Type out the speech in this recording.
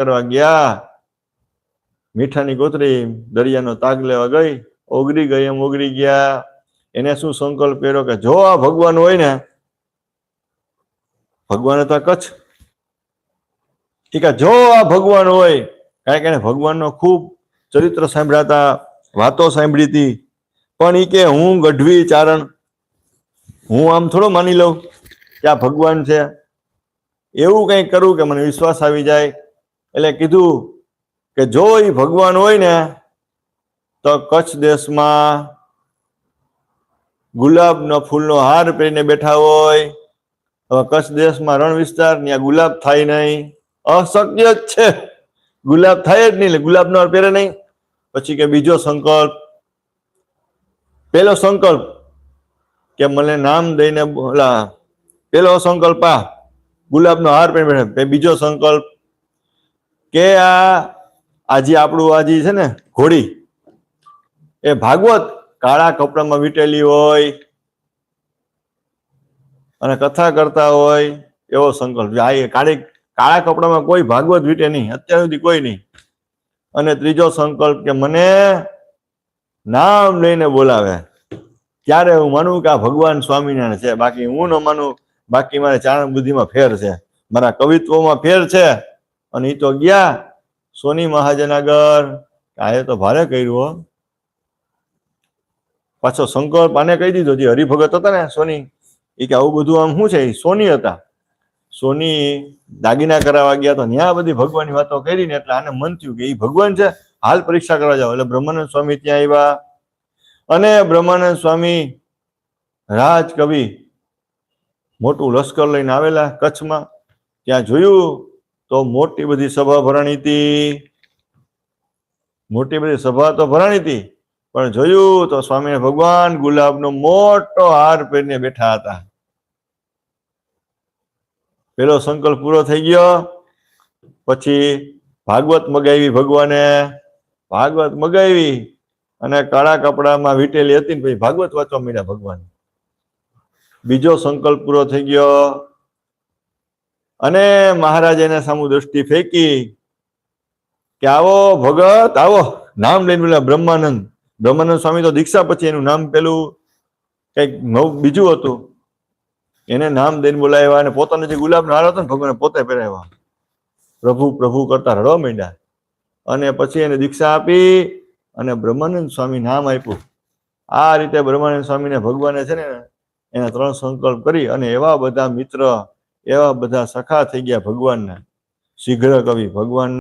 કરવા ગયા, મીઠાની ગોતરી દરિયાનો તાગ લેવા ગઈ, ઓગરી ગઈ એમ ઓગરી ગયા. એને શું સંકલ્પ કર્યો કે જો આ ભગવાન હોય ને, ભગવાન હતા કચ્છ, કે જો આ ભગવાન હોય, કારણ કે એને ભગવાનનો ખૂબ ચરિત્ર સાંભળ્યા, વાતો સાંભળી હતી, પણ એ કે હું ગઢવી ચારણ, હું આમ થોડો માની લઉં કે આ ભગવાન છે, એવું કંઈક કરું કે મને વિશ્વાસ આવી જાય. એટલે કીધું કે જો એ ભગવાન હોય ને તો કચ્છ દેશમાં ગુલાબનો ફૂલનો હાર પહેરીને બેઠા હોય. હવે કચ્છ દેશમાં રણ વિસ્તાર, ત્યાં ગુલાબ થાય નહીં, અશક્ય જ છે, ગુલાબ થાય જ નહીં, એટલે ગુલાબનો હાર પહેરે નહીં. પછી કે બીજો સંકલ્પ, પેલો સંકલ્પ કે મને નામ દઈને બોલા, પેલો સંકલ્પ આ ગુલાબનો હાર પહેરીને બેઠા. બીજો સંકલ્પ કે આજે આપણું આજે છે ને ઘોડી, એ ભાગવત કાળા કપડામાં વીટેલી હોય અને કથા કરતા હોય, એવો સંકલ્પ. કાળા કપડામાં કોઈ ભાગવત વીટે નહીં, અત્યાર સુધી કોઈ નહીં. અને ત્રીજો સંકલ્પ કે મને નામ લઈને બોલાવે ત્યારે હું માનું કે આ ભગવાન સ્વામિનારાયણ છે, બાકી હું ન માનું. બાકી મારે ચારણ બુદ્ધિમાં ફેર છે, મારા કવિત્વમાં ફેર છે. અને એ તો ગયા સોની મહાજન આગળ, આ તો ભારે કર્યું. પાછો સંકલ્પ આને કહી દીધો, જે હરિભગત હતા ને સોની, એ કે આવું બધું આમ શું છે, સોની હતા. સોની દાગીના કરાવવા ગયા તો ત્યાં બધી ભગવાનની વાતો કરી ને, એટલે આને મન થયું કે એ ભગવાન છે, હાલ પરીક્ષા કરવા જાવ. એટલે બ્રહ્માનંદ સ્વામી ત્યાં આવ્યા, અને બ્રહ્માનંદ સ્વામી રાજકવિ મોટું લશ્કર લઈને આવેલા કચ્છમાં. ત્યાં જોયું તો મોટી બધી સભા ભરાણી હતી, મોટી બધી સભા તો ભરાણી હતી, પણ જોયું તો સ્વામી ભગવાન ગુલાબનો મોટો હાર પહેરીને બેઠા હતા. પેલો સંકલ્પ પૂરો થઈ ગયો. પછી ભાગવત મગાવી, ભગવાને ભાગવત મગાવી અને કાળા કપડામાં વીટેલી હતી ને પછી ભાગવત વાંચવા માંડ્યા ભગવાન. બીજો સંકલ્પ પૂરો થઈ ગયો અને મહારાજ એને સામુ દ્રષ્ટિ ફેંકી કે આવો ભગત આવો, નામ લઈને બોલ્યા બ્રહ્માનંદ. બ્રહ્માનંદ સ્વામી તો દીક્ષા પછી એનું નામ પેલું કઈક બીજું હતું, એને નામ દઈને બોલાવ્યા અને પોતાનો જે ગુલાબનો હાર હતો ને ભગવાને પોતે પહેરાવ્યા. પ્રભુ પ્રભુ કરતા રડવા માંડ્યા અને પછી એને દીક્ષા આપી અને બ્રહ્માનંદ સ્વામી નામ આપ્યું. આ રીતે બ્રહ્માનંદ સ્વામીને ભગવાને છે ને એને 3 સંકલ્પ કરી અને એવા બધા મિત્ર, એવા બધા સખા થઈ ગયા ભગવાનના. શીઘ્ર કવિ ભગવાન